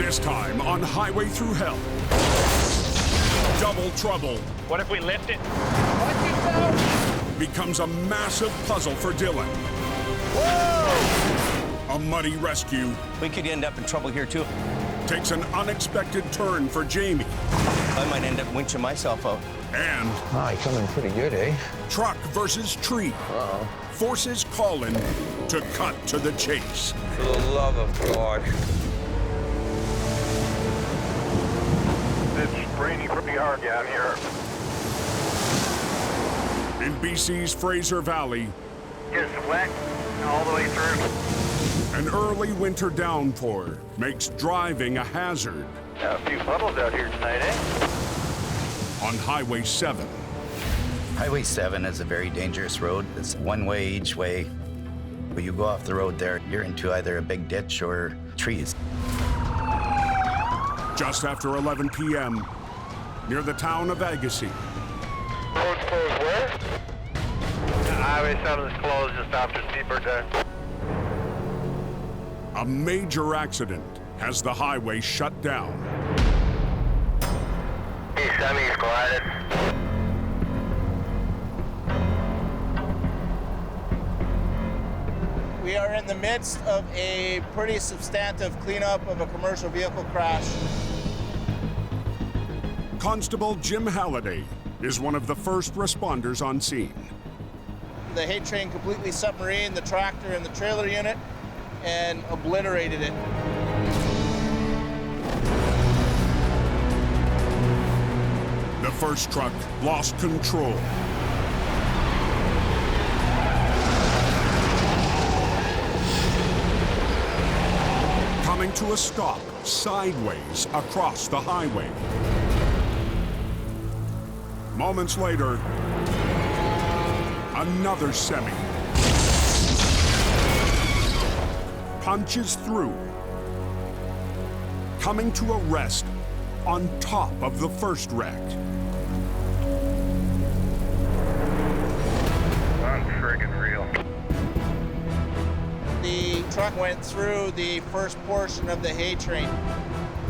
This time on Highway Thru Hell. Double trouble. What if we lift it? Becomes a massive puzzle for Dylan. Whoa! A muddy rescue. We could end up in trouble here too. Takes an unexpected turn for Jamie. I might end up winching myself out. And Oh, you're coming pretty good, eh? truck versus tree. Forces Colin to cut to the chase. For the love of God. It's raining pretty hard down here. In BC's Fraser Valley, Just wet all the way through. an early winter downpour makes driving a hazard. A few puddles out here tonight, eh? On Highway 7, Highway 7 is a very dangerous road. It's one way each way. When you go off the road there, you're into either a big ditch or trees. just after 11 p.m., near the town of Agassiz. Road's closed where? Highway 7 is closed just after steeper time. A major accident has the highway shut down. Hey, semis collided. We are in the midst of a pretty substantive cleanup of a commercial vehicle crash. Constable Jim Halliday is one of the first responders on scene. The hay train completely submarined the tractor and the trailer unit and obliterated it. The first truck lost control. Coming to a stop sideways across the highway. Moments later, another semi punches through, coming to a rest on top of the first wreck. Unfriggin' real. The truck went through the first portion of the hay train.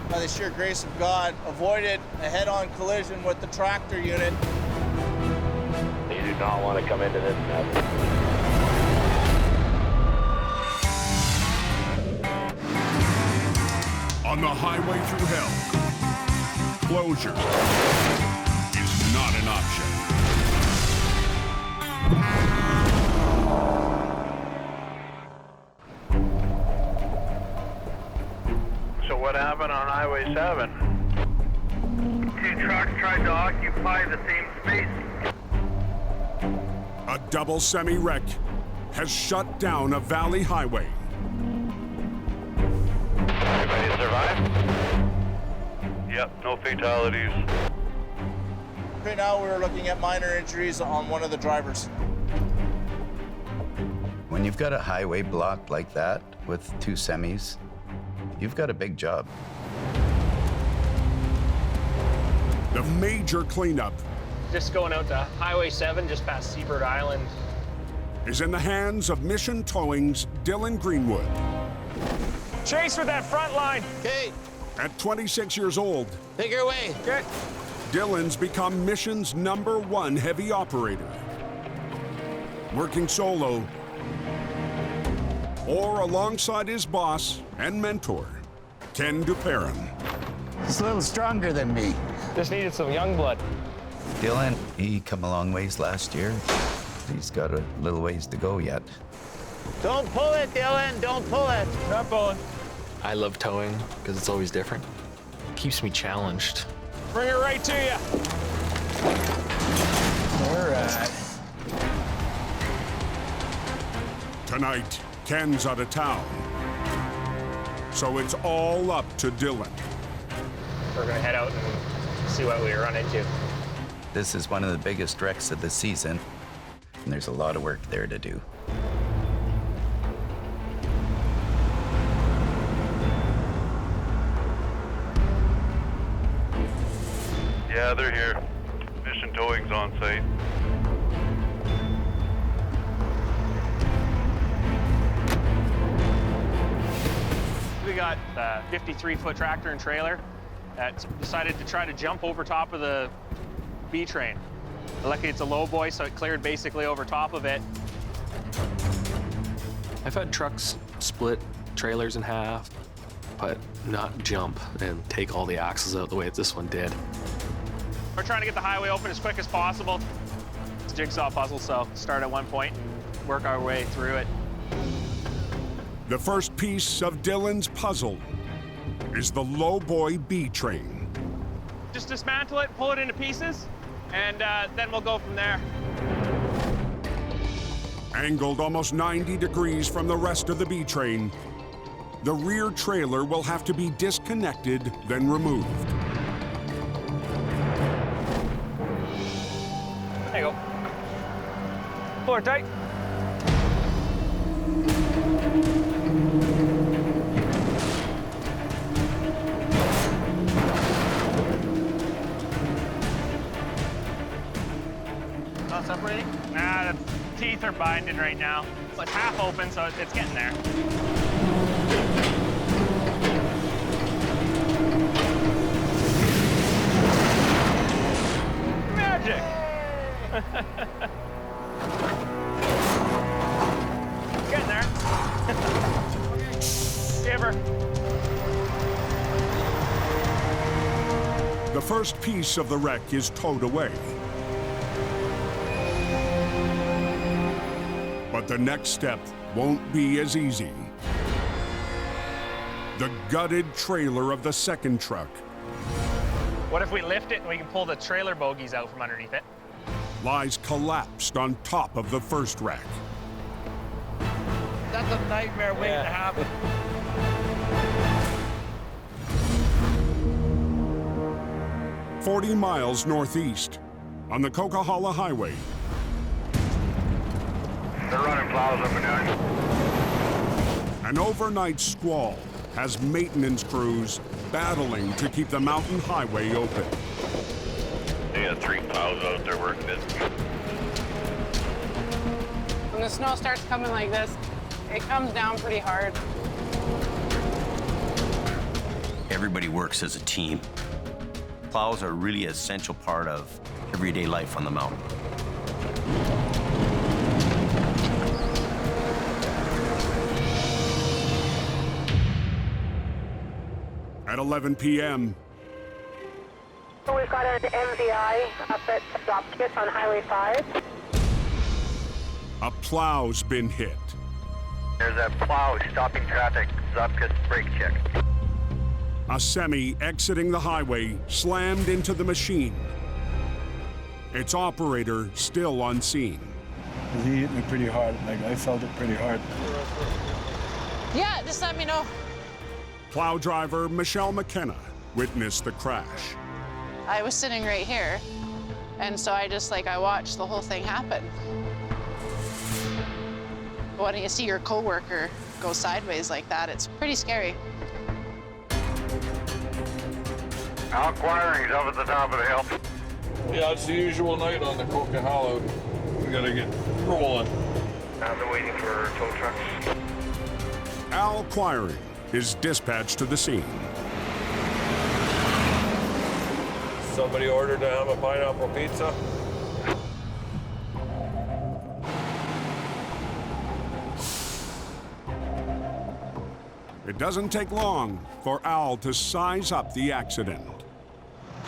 By the sheer grace of God, avoided a head-on collision with the tractor unit. You do not want to come into this mess. On the highway through hell, closure is not an option. So what happened on Highway 7? Two trucks tried to occupy the same space. A double semi-wreck has shut down a valley highway. Everybody survived? Yep, no fatalities. Right now we're looking at minor injuries on one of the drivers. When you've got a highway blocked like that with two semis, you've got a big job. The major cleanup Just going out to Highway 7, just past Seabird Island. is in the hands of Mission Towing's Dylan Greenwood. Chase with that front line. Okay, At 26 years old, take her away. Good. Dylan's become Mission's #1 heavy operator. Working solo or alongside his boss and mentor, Ken Duperrin. He's a little stronger than me. Just needed some young blood. Dylan, he come a long ways last year. He's got a little ways to go yet. Don't pull it, Dylan. Don't pull it. Not pulling. I love towing because it's always different. Keeps me challenged. Bring it right to you. All right. Tonight, Ken's out of town. So it's all up to Dylan. We're gonna head out and see what we run into. This is one of the biggest wrecks of the season, and there's a lot of work there to do. Yeah, they're here. Mission Towing's on site. We got a 53-foot tractor and trailer that decided to try to jump over top of the B train. Luckily, it's a low boy, so it cleared basically over top of it. I've had trucks split trailers in half, but not jump and take all the axles out the way that this one did. We're trying to get the highway open as quick as possible. It's a jigsaw puzzle, so start at one point and work our way through it. The first piece of Dylan's puzzle is the lowboy B train. Just dismantle it, pull it into pieces, and then we'll go from there. Angled almost 90 degrees from the rest of the B train, the rear trailer will have to be disconnected, then removed. There you go. Pull her tight. Not separating? Nah, the teeth are binding right now. It's half open, so it's getting there. Magic! Getting there. Give her. The first piece of the wreck is towed away. But the next step won't be as easy. The gutted trailer of the second truck What if we lift it and we can pull the trailer bogies out from underneath it? lies collapsed on top of the first wreck. That's a nightmare waiting to happen. 40 miles northeast on the Coquihalla Highway. They're running plows up and down. An overnight squall has maintenance crews battling to keep the mountain highway open. They got 3 plows out there working this. When the snow starts coming like this, it comes down pretty hard. Everybody works as a team. Plows are really an essential part of everyday life on the mountain. At 11 p.m., We've got an MVI up at Jackknifed on Highway 5. a plow's been hit. There's a plow stopping traffic. Zupka's brake check. A semi exiting the highway slammed into the machine. Its operator still on scene. He hit me pretty hard. Like, I felt it pretty hard. Yeah, just let me know. Plow driver Michelle McKenna witnessed the crash. I was sitting right here, and so I watched the whole thing happen. When you see your coworker go sideways like that, it's pretty scary. Al Quiring's up at the top of the hill. Yeah, it's the usual night on the Coquihalla. We gotta get rolling. Now they're waiting for tow trucks. Al Quiring is dispatched to the scene. Somebody ordered to have a pineapple pizza. It doesn't take long for Al to size up the accident.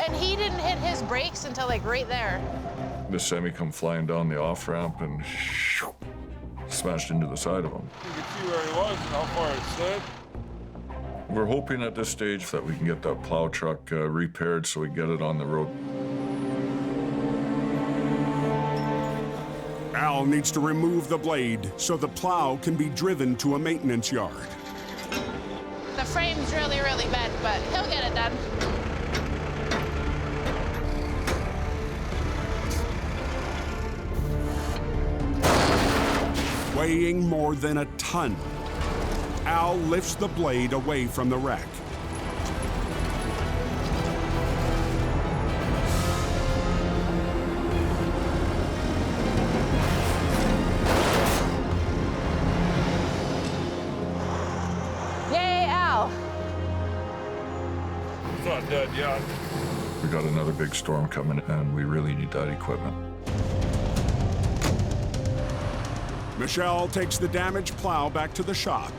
And he didn't hit his brakes until right there. The semi come flying down the off ramp and smashed into the side of him. You can see where he was and how far it slid. We're hoping at this stage that we can get that plow truck repaired so we can get it on the road. Al needs to remove the blade so the plow can be driven to a maintenance yard. The frame's really, really bent, but he'll get it done. Weighing more than a ton, Al lifts the blade away from the wreck. Yay, Al! It's not dead yet. We got another big storm coming, and we really need that equipment. Michelle takes the damaged plow back to the shop.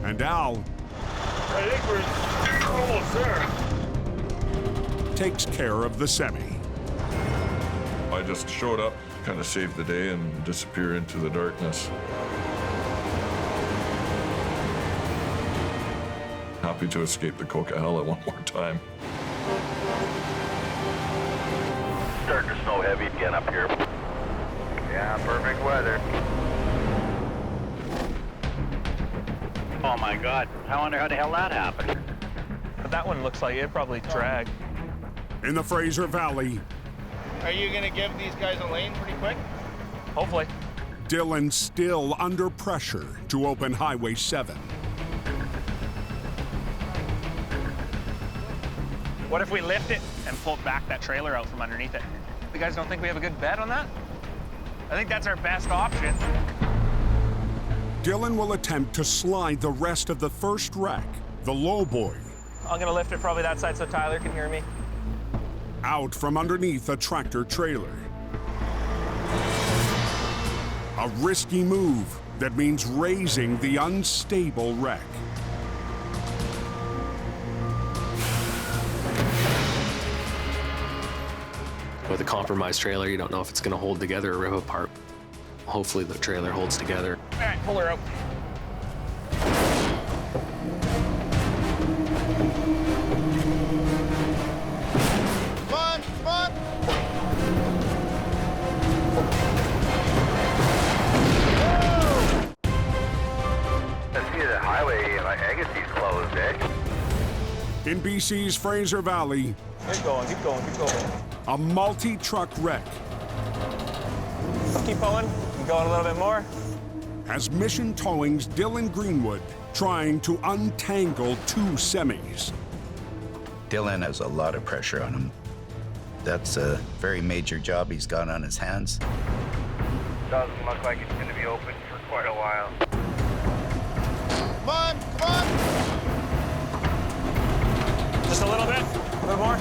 And Al I think we're almost there. takes care of the semi. I just showed up, kind of saved the day, and disappear into the darkness. Happy to escape the Coquihalla one more time. Starting to snow heavy again up here. Yeah, perfect weather. Oh my God, I wonder how the hell that happened. But that one looks like it probably dragged. In the Fraser Valley, Are you gonna give these guys a lane pretty quick? Hopefully. Dylan still under pressure to open Highway 7. What if we lift it and pull back that trailer out from underneath it? You guys don't think we have a good bet on that? I think that's our best option. Dylan will attempt to slide the rest of the first wreck, the lowboy, I'm gonna lift it probably that side so Tyler can hear me. out from underneath a tractor trailer. A risky move that means raising the unstable wreck. With a compromised trailer, you don't know if it's going to hold together or rip apart. Hopefully the trailer holds together. All right, pull her out. Come on, come on! Let's see the highway, I guess he's closed, eh? In BC's Fraser Valley, Keep going, keep going, keep going. a multi-truck wreck Keep pulling. Keep going a little bit more. has Mission Towing's Dylan Greenwood trying to untangle two semis. Dylan has a lot of pressure on him. That's a very major job he's got on his hands. Doesn't look like it's gonna be open for quite a while. Come on, come on! Just a little bit. A little more.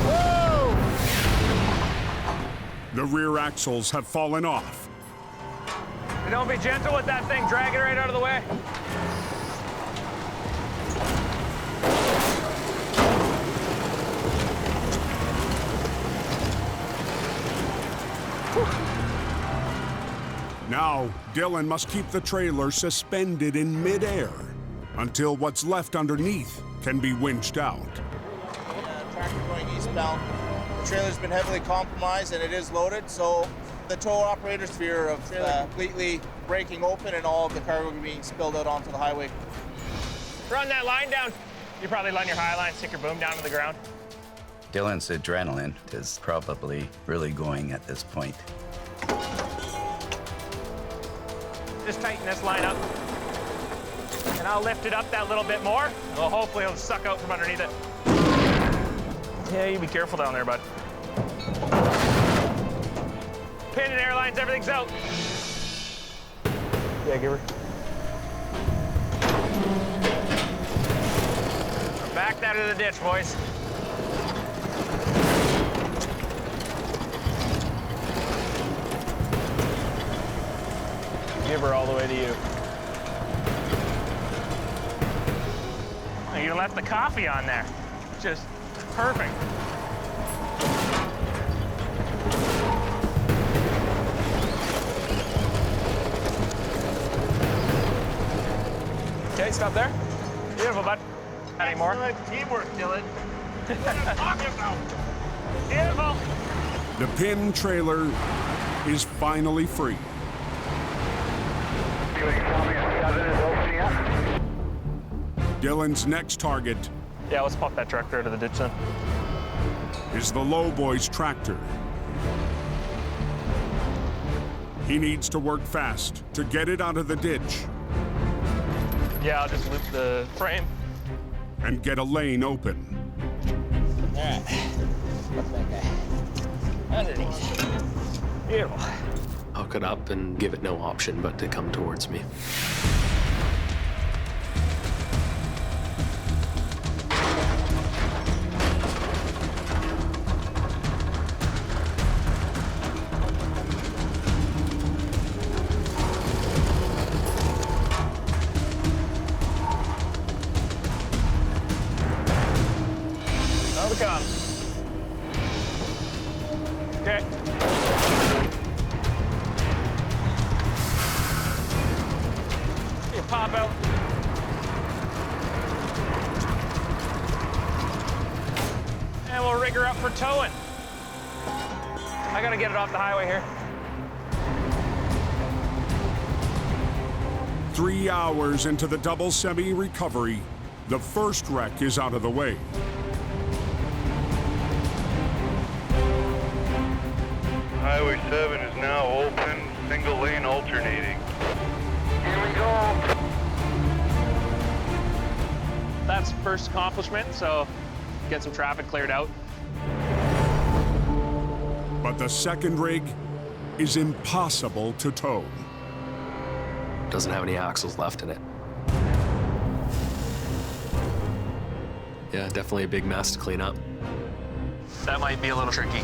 Whoa! The rear axles have fallen off. Don't be gentle with that thing. Drag it right out of the way. Now, Dylan must keep the trailer suspended in midair until what's left underneath can be winched out. Tractor going eastbound. The trailer's been heavily compromised and it is loaded, so the tow operator's fear of completely breaking open and all of the cargo being spilled out onto the highway. Run that line down. You probably run your high line, stick your boom down to the ground. Dylan's adrenaline is probably really going at this point. Just tighten this line up. And I'll lift it up that little bit more. Well, hopefully it'll suck out from underneath it. Yeah, you be careful down there, bud. Pin and airlines, everything's out. Yeah, give her. Back that into the ditch, boys. Give her all the way to you. You left the coffee on there. Just perfect. Okay, stop there. Beautiful, bud. Any more? Teamwork, Dylan. What I'm talking about. Beautiful. The pin trailer is finally free. Dylan's next target Yeah, let's pop that tractor out of the ditch then. is the lowboy's tractor. He needs to work fast to get it out of the ditch Yeah, I'll just loop the frame. and get a lane open. All right. Look like that. Underneath. Beautiful. Hook it up and give it no option but to come towards me. Another come. Okay. You pop out. And we'll rig her up for towing. I gotta get it off the highway here. 3 hours into the double semi recovery, the first wreck is out of the way. Highway 7 is now open, single lane alternating. Here we go. That's first accomplishment, so get some traffic cleared out. But the second rig is impossible to tow. Doesn't have any axles left in it. Yeah, definitely a big mess to clean up. That might be a little tricky.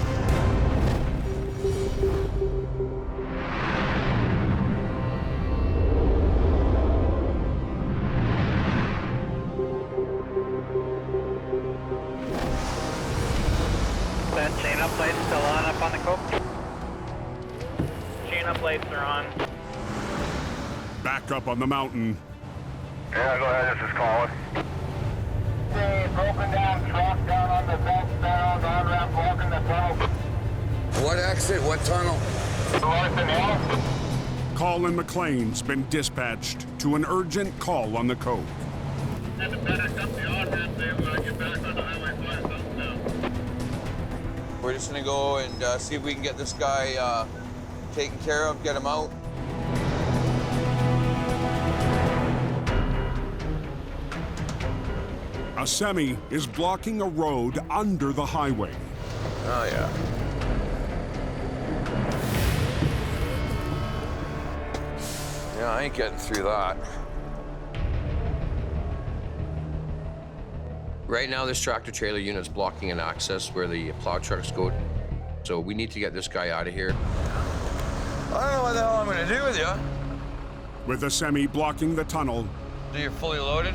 That chain up lights still on up on the coke? Chain up lights are on. Back up on the mountain, Yeah, go ahead, this is Colin. Broken down truck down on the southbound on-ramp blocking the tunnel. What exit? What tunnel? North and Hill. Colin McLean's been dispatched to an urgent call on the coke. Had to back up the on-ramp there when I get back on the Highway 5 southbound. We're just gonna go and see if we can get this guy taken care of, get him out. A semi is blocking a road under the highway. Oh, yeah. Yeah, I ain't getting through that. Right now, this tractor trailer unit's blocking an access where the plow trucks go. So we need to get this guy out of here. I don't know what the hell I'm gonna do with you. With the semi blocking the tunnel, So you're fully loaded?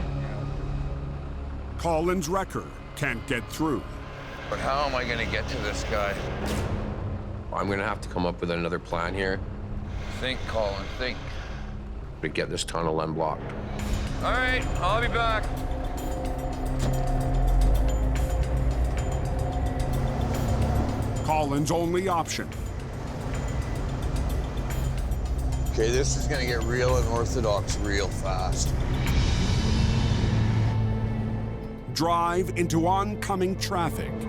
Colin's wrecker can't get through. But how am I gonna get to this guy? I'm gonna have to come up with another plan here Think, Colin, think. to get this tunnel unblocked. All right, I'll be back. Colin's only option, Okay, this is gonna get real unorthodox real fast. drive into oncoming traffic. There's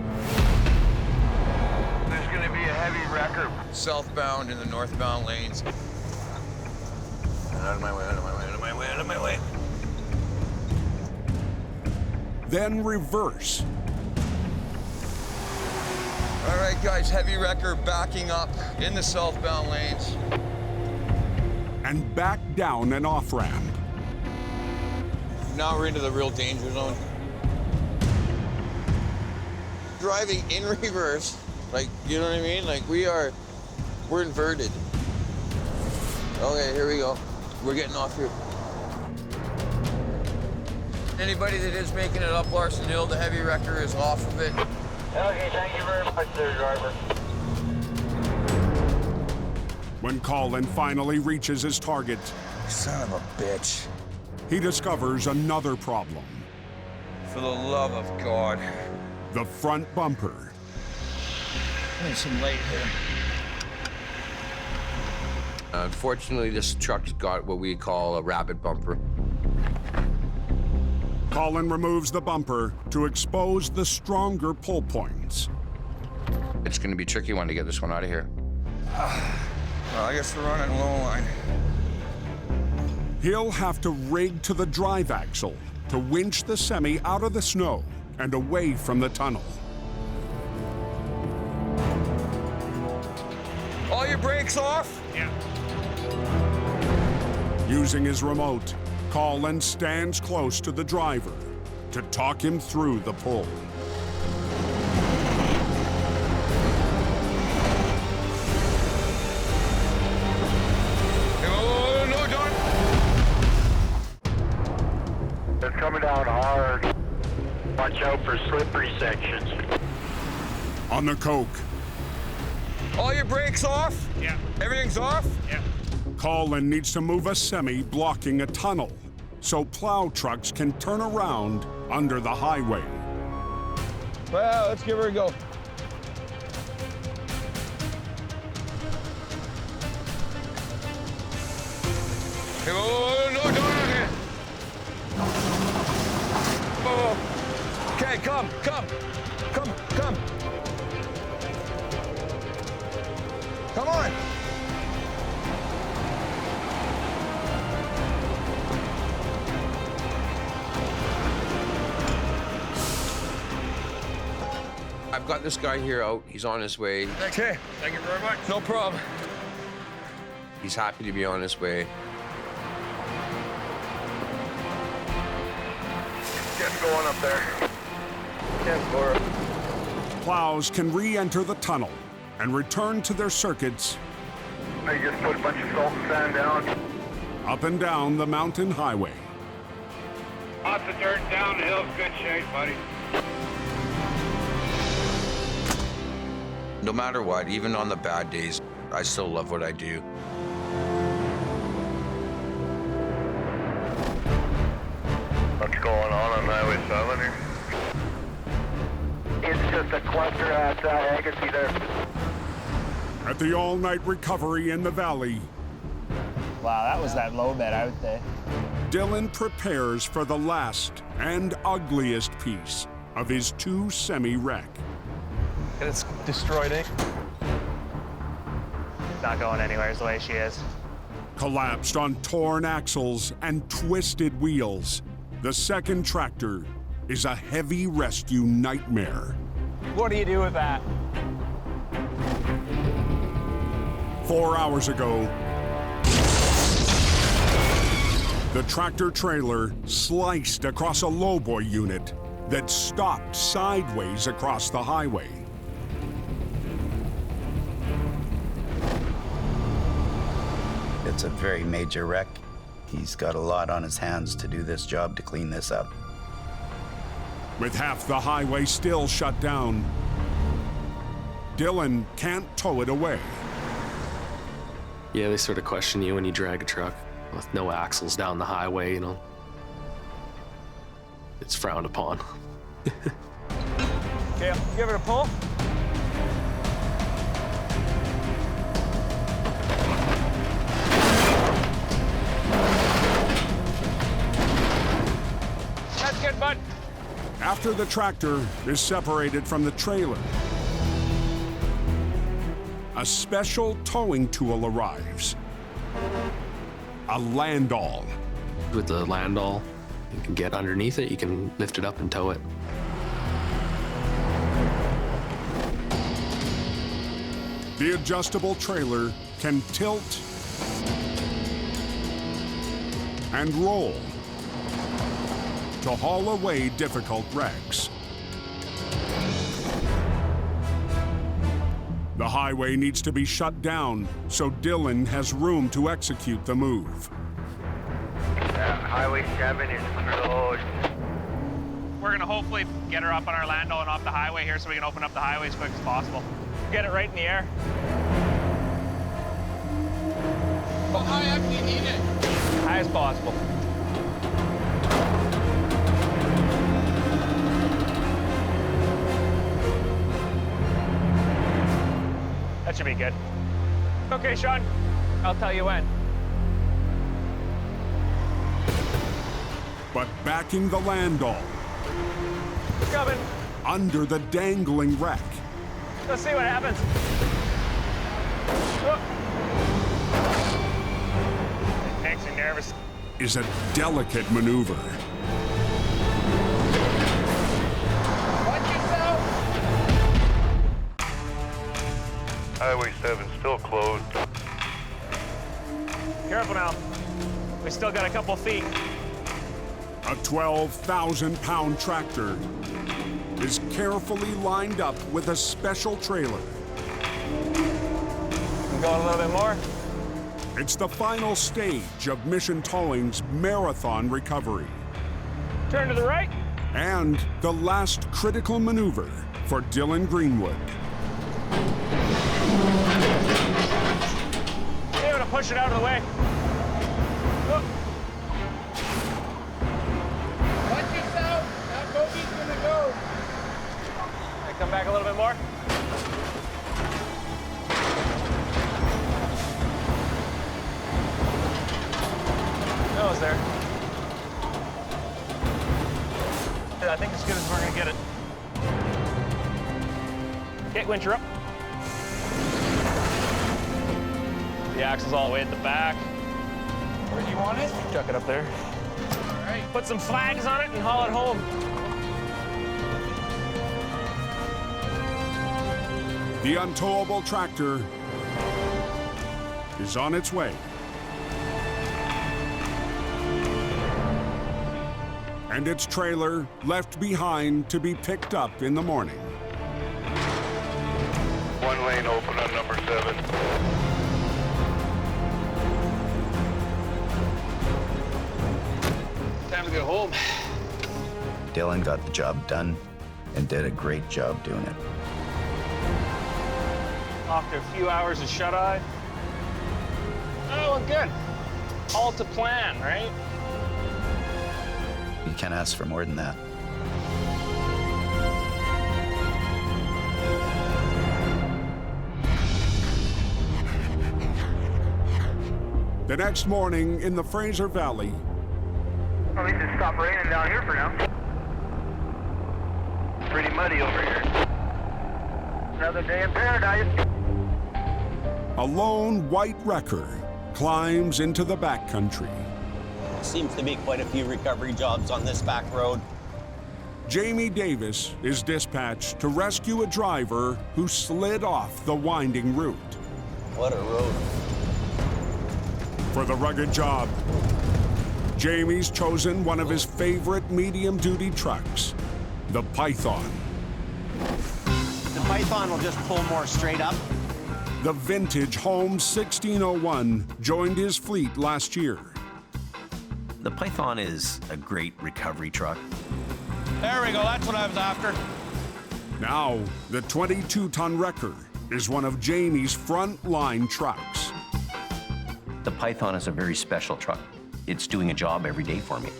gonna be a heavy wrecker. Southbound in the northbound lanes. Out of my way, out of my way, out of my way, out of my way. Then reverse. All right, guys, heavy wrecker backing up in the southbound lanes. And back down an off-ramp. Now we're into the real danger zone. Driving in reverse, like, you know what I mean? Like, we're inverted. Okay, here we go. We're getting off here. Anybody that is making it up Larson Hill, the heavy wrecker is off of it. Okay, thank you very much, sir, driver. When Colin finally reaches his target, Son of a bitch. he discovers another problem. For the love of God. The front bumper. Need some light here. Unfortunately, this truck's got what we call a rabbit bumper. Colin removes the bumper to expose the stronger pull points. It's gonna be a tricky one to get this one out of here. Well, I guess we're running low line. He'll have to rig to the drive axle to winch the semi out of the snow and away from the tunnel. All your brakes off? Yeah. Using his remote, Colin stands close to the driver to talk him through the pull. No, John. They're coming down hard. Watch out for slippery sections. On the Coke, All your brakes off? Yeah. Everything's off? Yeah. Colin needs to move a semi blocking a tunnel so plow trucks can turn around under the highway. Well, let's give her a go. No, don't. Okay, come. Come on. I've got this guy here out. He's on his way. Okay. Thank you very much. No problem. He's happy to be on his way. Get going up there. Can't Laura. Plows can re-enter the tunnel and return to their circuits I just put a bunch of salt and sand down. up and down the mountain highway. Lots of dirt down the hill. Good shape, buddy. No matter what, even on the bad days, I still love what I do. What's going on Highway 7 here? It's just a cluster at Agassiz there. At the all-night recovery in the valley, Wow, that was that low bed out there. Dylan prepares for the last and ugliest piece of his two semi-wreck. And it's destroyed, eh? Not going anywhere the way she is. Collapsed on torn axles and twisted wheels, the second tractor is a heavy rescue nightmare. What do you do with that? 4 hours ago, the tractor trailer sliced across a lowboy unit that stopped sideways across the highway. It's a very major wreck. He's got a lot on his hands to do this job to clean this up. With half the highway still shut down, Dylan can't tow it away. Yeah, they sort of question you when you drag a truck with no axles down the highway, you know. It's frowned upon. Okay, give it a pull. That's good, bud. After the tractor is separated from the trailer, a special towing tool arrives. A landall. With the landall, you can get underneath it, you can lift it up and tow it. The adjustable trailer can tilt and roll to haul away difficult wrecks. The highway needs to be shut down so Dylan has room to execute the move. Highway 7 is closed. We're gonna hopefully get her up on our landau and off the highway here so we can open up the highway as quick as possible. Get it right in the air. How high up do you need it? High as possible. That should be good. Okay, Sean, I'll tell you when. But backing the landau Coming. under the dangling wreck Let's see what happens. Whoop. It makes me nervous. is a delicate maneuver. Watch yourself. Highway 7 still closed. Careful now. We still got a couple feet. A 12,000-pound tractor is carefully lined up with a special trailer. I'm going a little bit more. It's the final stage of Mission Towing's marathon recovery. Turn to the right. And the last critical maneuver for Dylan Greenwood. Be able to push it out of the way. Oh. Watch yourself. That bogey's gonna go. Okay, come back a little bit more. That was there. Yeah, I think as good as we're gonna get it. Okay, winch her up. The axle's all the way at the back. Where do you want it? Chuck it up there. All right. Put some flags on it and haul it home. The untowable tractor is on its way. And its trailer left behind to be picked up in the morning. One lane open on number 7. Time to go home. Dylan got the job done and did a great job doing it. After a few hours of shut-eye. Oh, we're good. All to plan, right? You can't ask for more than that. The next morning in the Fraser Valley, At least it stopped raining down here for now. Pretty muddy over here. Another day in paradise. a lone white wrecker climbs into the backcountry. Seems to be quite a few recovery jobs on this back road. Jamie Davis is dispatched to rescue a driver who slid off the winding route. What a road. For the rugged job, Jamie's chosen one of his favorite medium-duty trucks, the Python. The Python will just pull more straight up. The vintage Holmes 1601 joined his fleet last year. The Python is a great recovery truck. There we go, that's what I was after. Now, the 22-ton wrecker is one of Jamie's front-line trucks. The Python is a very special truck. It's doing a job every day for me.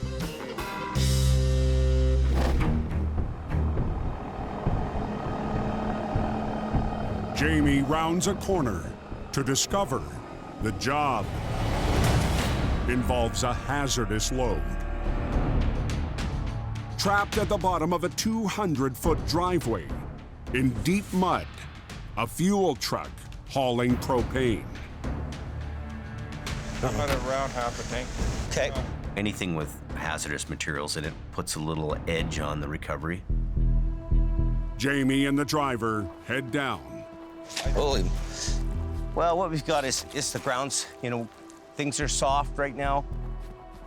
Jamie rounds a corner to discover the job involves a hazardous load. Trapped at the bottom of a 200-foot driveway in deep mud, a fuel truck hauling propane. About around half a tank. Okay. Anything with hazardous materials in it puts a little edge on the recovery. Jamie and the driver head down. Holy. Well, what we've got is the grounds. You know, things are soft right now.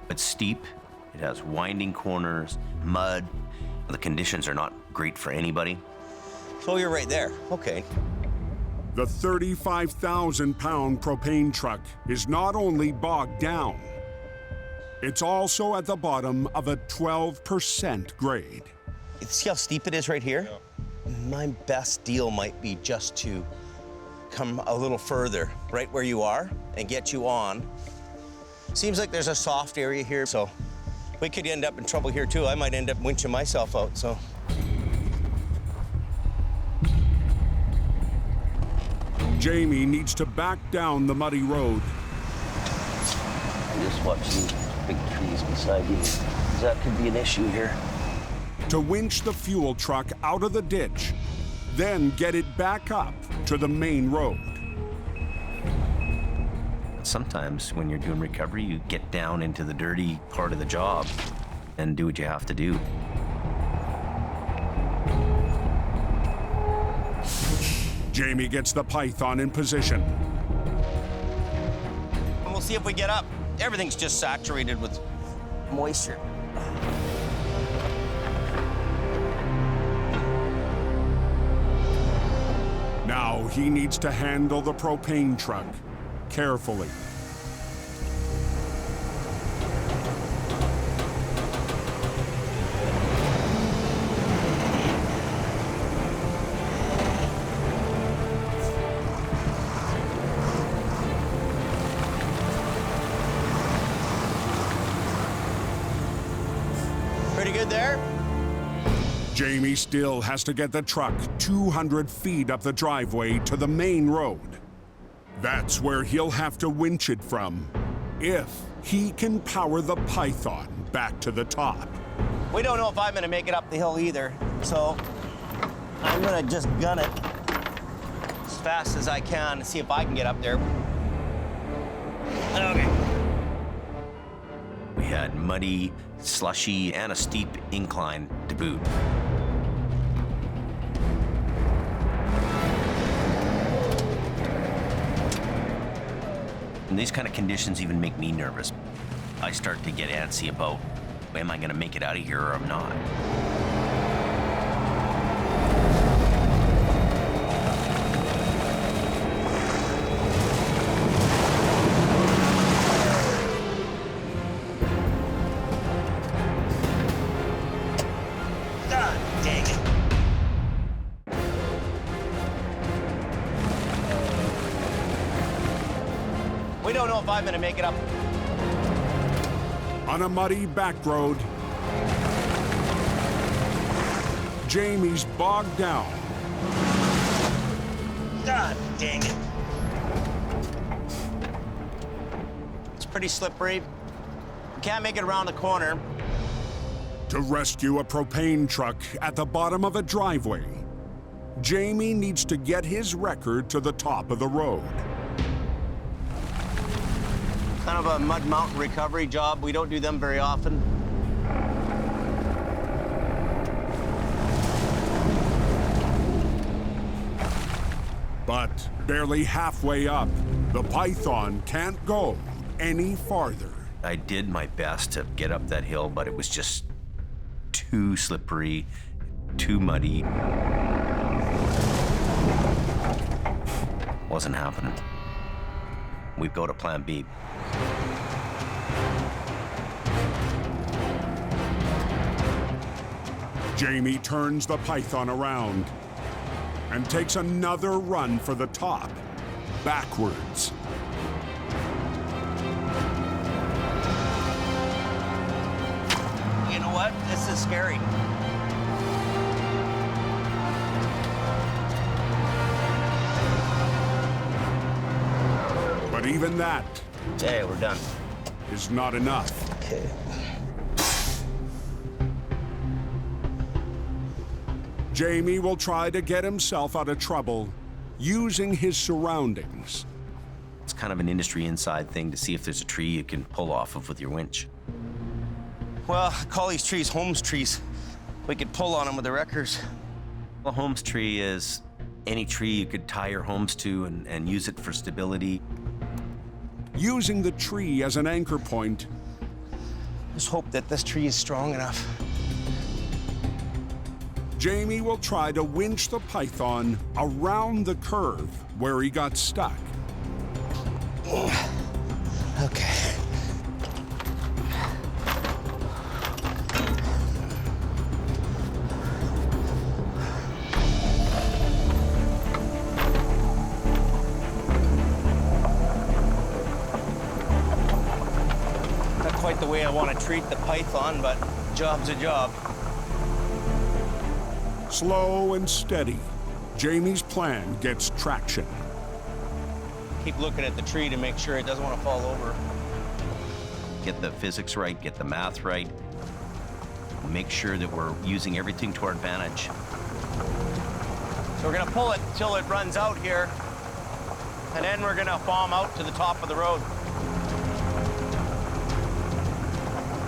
It's steep, it has winding corners, mud. The conditions are not great for anybody. So you're right there. Okay. The 35,000-pound propane truck is not only bogged down, it's also at the bottom of a 12% grade. See how steep it is right here? Yeah. My best deal might be just to come a little further, right where you are, and get you on. Seems like there's a soft area here, so we could end up in trouble here too. I might end up winching myself out, so. Jamie needs to back down the muddy road. I'm just watching these big trees beside you. That could be an issue here. To winch the fuel truck out of the ditch, then get it back up to the main road. Sometimes when you're doing recovery, you get down into the dirty part of the job and do what you have to do. Jamie gets the Python in position. And we'll see if we get up. Everything's just saturated with moisture. Now he needs to handle the propane truck carefully. Pretty good there? Jamie still has to get the truck 200 feet up the driveway to the main road. That's where he'll have to winch it from, if he can power the Python back to the top. We don't know if I'm gonna make it up the hill either, so I'm gonna just gun it as fast as I can to see if I can get up there. Okay. We had muddy, slushy, and a steep incline to boot. And these kind of conditions even make me nervous. I start to get antsy about, am I gonna make it out of here or I'm not? God dang it. We don't know if I'm gonna make it up. On a muddy back road, Jamie's bogged down. God dang it. It's pretty slippery. Can't make it around the corner. To rescue a propane truck at the bottom of a driveway, Jamie needs to get his record to the top of the road. Kind of a mud mountain recovery job. We don't do them very often. But barely halfway up, the Python can't go any farther. I did my best to get up that hill, but it was just too slippery, too muddy. Wasn't happening. We go to plan B. Jamie turns the Python around and takes another run for the top, backwards. You know what? This is scary. But even that Okay, we're done. is not enough. Okay. Jamie will try to get himself out of trouble using his surroundings. It's kind of an industry inside thing to see if there's a tree you can pull off of with your winch. Well, I call these trees Holmes trees. We could pull on them with the wreckers. A Holmes tree is any tree you could tie your homes to and use it for stability. Using the tree as an anchor point, Just hope that this tree is strong enough. Jamie will try to winch the Python around the curve where he got stuck. Okay. Not quite the way I want to treat the Python, but job's a job. Slow and steady, Jamie's plan gets traction. Keep looking at the tree to make sure it doesn't want to fall over. Get the physics right, get the math right. Make sure that we're using everything to our advantage. So we're gonna pull it till it runs out here, and then we're gonna bomb out to the top of the road.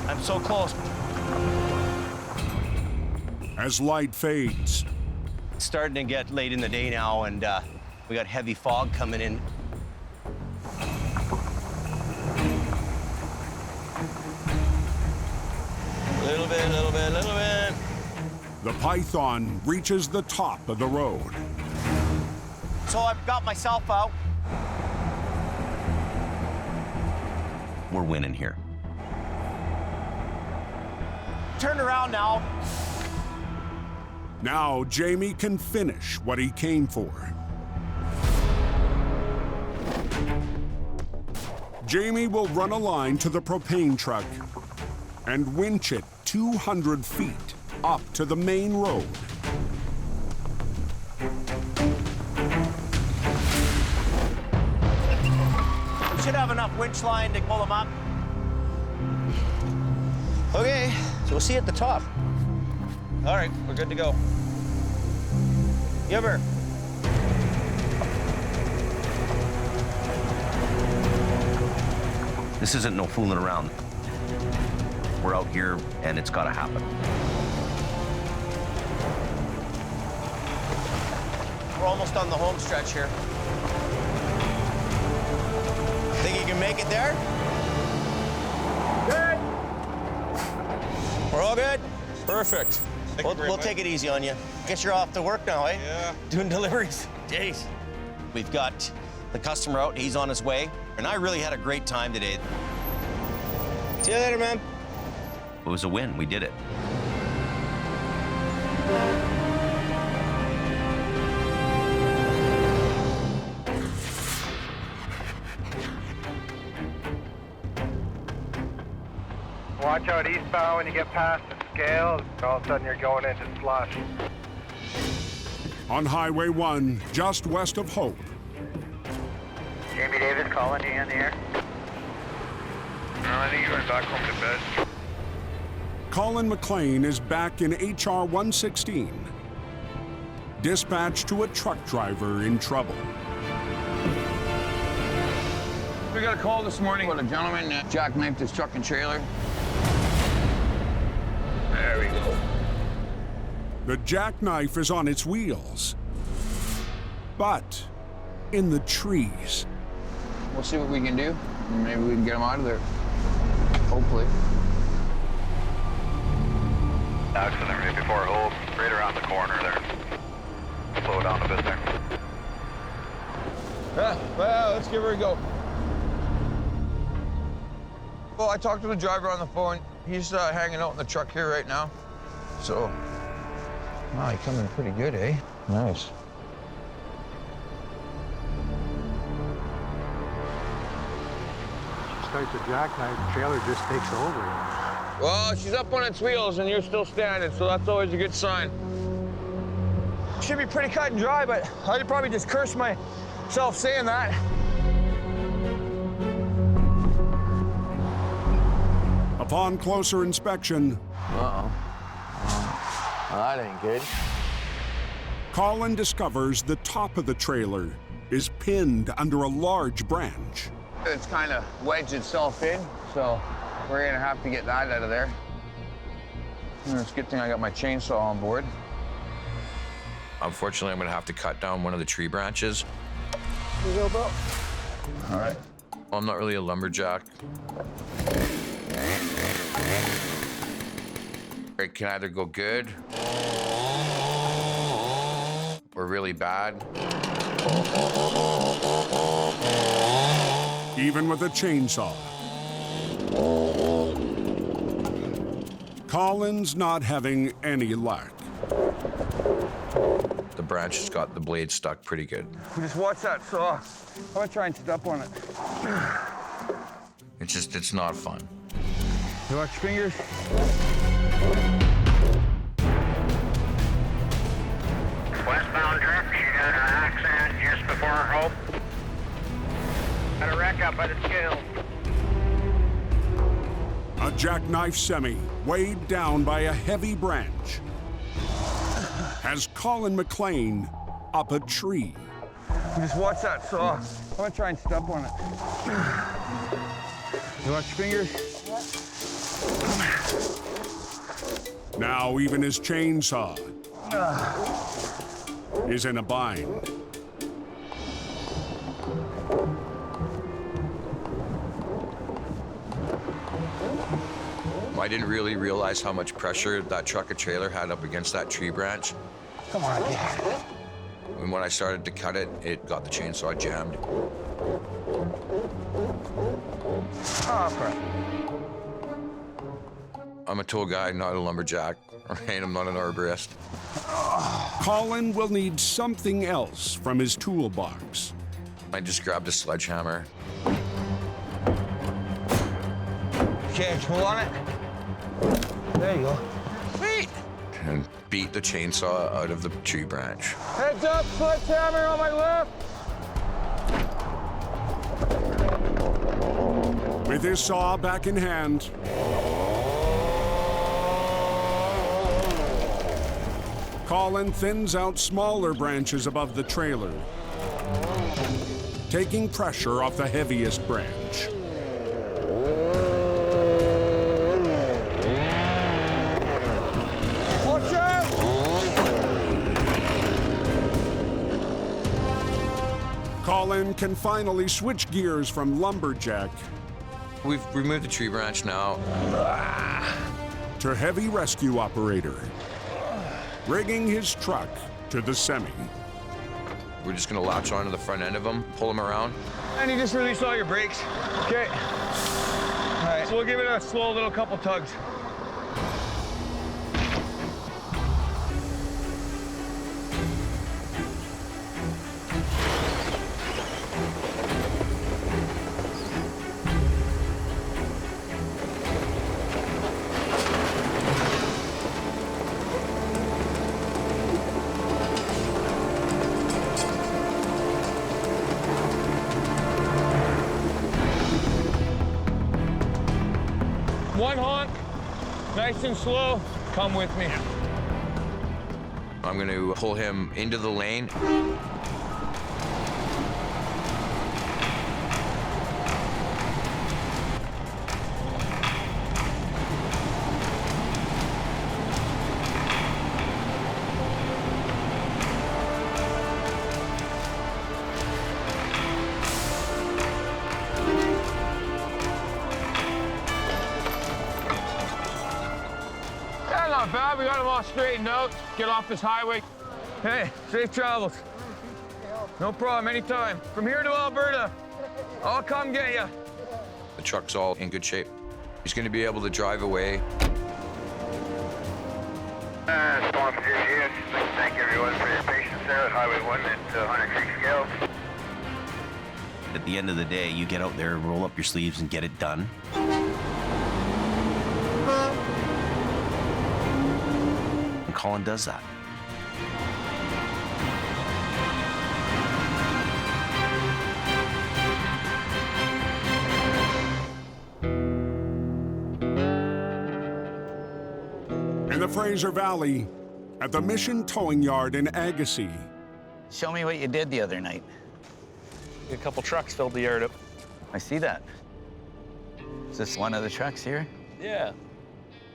I'm so close. As light fades, It's starting to get late in the day now, and we got heavy fog coming in. bit, little bit, little bit. The Python reaches the top of the road. So I've got myself out. We're winning here. Turn around now. Now Jamie can finish what he came for. Jamie will run a line to the propane truck and winch it 200 feet up to the main road. We should have enough winch line to pull them up. Okay, so we'll see you at the top. All right, we're good to go. Giver. This isn't no fooling around. We're out here and it's gotta happen. We're almost on the home stretch here. Think you can make it there? Good. We're all good? Perfect. We'll take it easy on you. Guess you're off to work now, eh? Yeah. Doing deliveries. Jeez. We've got the customer out. He's on his way. And I really had a great time today. See you later, man. It was a win. We did it. Watch out eastbound when you get past the scale. All of a sudden you're going into slush. On Highway 1, just west of Hope, Jamie Davis calling you in the air. I think you went back home to bed. Colin McLean is back in HR 116, dispatched to a truck driver in trouble. We got a call this morning about a gentleman that jackknifed his truck and trailer. There we go. The jackknife is on its wheels, but in the trees. We'll see what we can do. Maybe we can get him out of there. Hopefully. Accident right before Hope, right around the corner there. Slow down a bit there. Well, let's give her a go. Well, I talked to the driver on the phone. He's hanging out in the truck here right now. So, wow, he's coming pretty good, eh? Nice. Starts a jackknife, the trailer just takes over. Well, she's up on its wheels and you're still standing, so that's always a good sign. Should be pretty cut and dry, but I'd probably just curse myself saying that. Upon closer inspection, Uh-oh. Well, that ain't good. Colin discovers the top of the trailer is pinned under a large branch. It's kind of wedged itself in, so we're gonna have to get that out of there. And it's a good thing I got my chainsaw on board. Unfortunately, I'm gonna have to cut down one of the tree branches. Here you go, bro. All right. I'm not really a lumberjack. It can either go good or really bad. Even with a chainsaw, Colin's not having any luck. The branch has got the blade stuck pretty good. Just watch that saw. I'm gonna try and step on it. It's not fun. You watch your fingers. Westbound truck, she got an accident just before Hope. Got a wreck up by the scale. A jackknife semi, weighed down by a heavy branch, has Colin McLean up a tree. Just watch that saw. I'm gonna try and step on it. You watch your fingers. Now even his chainsaw is in a bind. I didn't really realize how much pressure that truck and trailer had up against that tree branch. Come on, yeah. And when I started to cut it, it got the chainsaw jammed. Oh, crap. I'm a tool guy, not a lumberjack. Right? I'm not an arborist. Colin will need something else from his toolbox. I just grabbed a sledgehammer. Okay, pull on it. There you go. Sweet! And beat the chainsaw out of the tree branch. Heads up, sledgehammer on my left. With his saw back in hand, Colin thins out smaller branches above the trailer, taking pressure off the heaviest branch. Watch out! Colin can finally switch gears from lumberjack We've removed the tree branch now. to heavy rescue operator, rigging his truck to the semi. We're just gonna latch onto the front end of them, pull them around. And you just release all your brakes. Okay. All right, so we'll give it a slow little couple tugs. One honk, nice and slow. Come with me. I'm gonna pull him into the lane. Not bad, we got them all straightened out. Get off this highway. Hey, safe travels. No problem, anytime. From here to Alberta, I'll come get you. The truck's all in good shape. He's gonna be able to drive away. Thank everyone for your patience there at Highway 1 at 100 Creek Scales. At the end of the day, you get out there, roll up your sleeves, and get it done. And Colin does that. In the Fraser Valley, at the Mission Towing Yard in Agassiz. Show me what you did the other night. A couple trucks filled the yard up. I see that. Is this one of the trucks here? Yeah.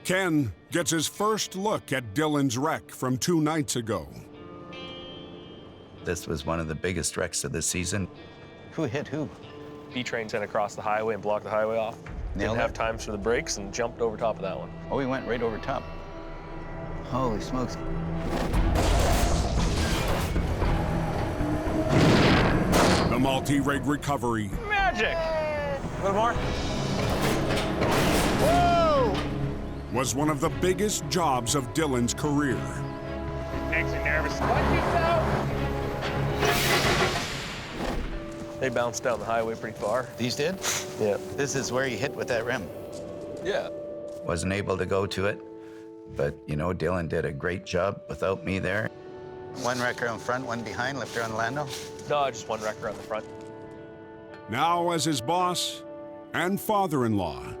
Ken gets his first look at Dylan's wreck from 2 nights ago. This was one of the biggest wrecks of the season. Who hit who? B-train sent across the highway and blocked the highway off. Nailed Didn't have it. time for the brakes and jumped over top of that one. Oh, he went right over top. Holy smokes. The multi-rig recovery Magic! A little more. was one of the biggest jobs of Dylan's career. Makes me nervous. What you know? They bounced down the highway pretty far. These did? Yeah. This is where you hit with that rim. Yeah. Wasn't able to go to it, but you know, Dylan did a great job without me there. One wrecker on front, one behind, left her on the Lando. No, just one wrecker on the front. Now as his boss and father-in-law,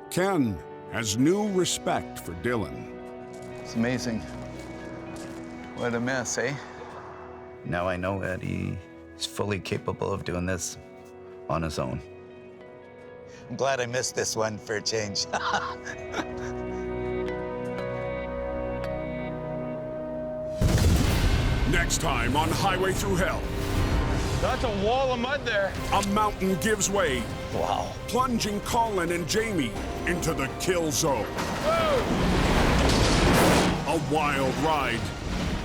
Ken has new respect for Dylan. It's amazing. What a mess, eh? Now I know that he's fully capable of doing this on his own. I'm glad I missed this one for a change. Next time on Highway Thru Hell. That's a wall of mud there. A mountain gives way Wow. Plunging Colin and Jamie into the kill zone. A wild ride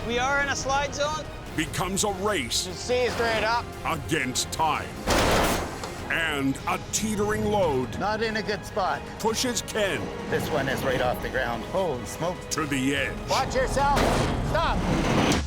We are in a slide zone. becomes a race See straight up. against time. And a teetering load Not in a good spot. pushes Ken This one is right off the ground. Holy smoke. to the edge. Watch yourself. Stop.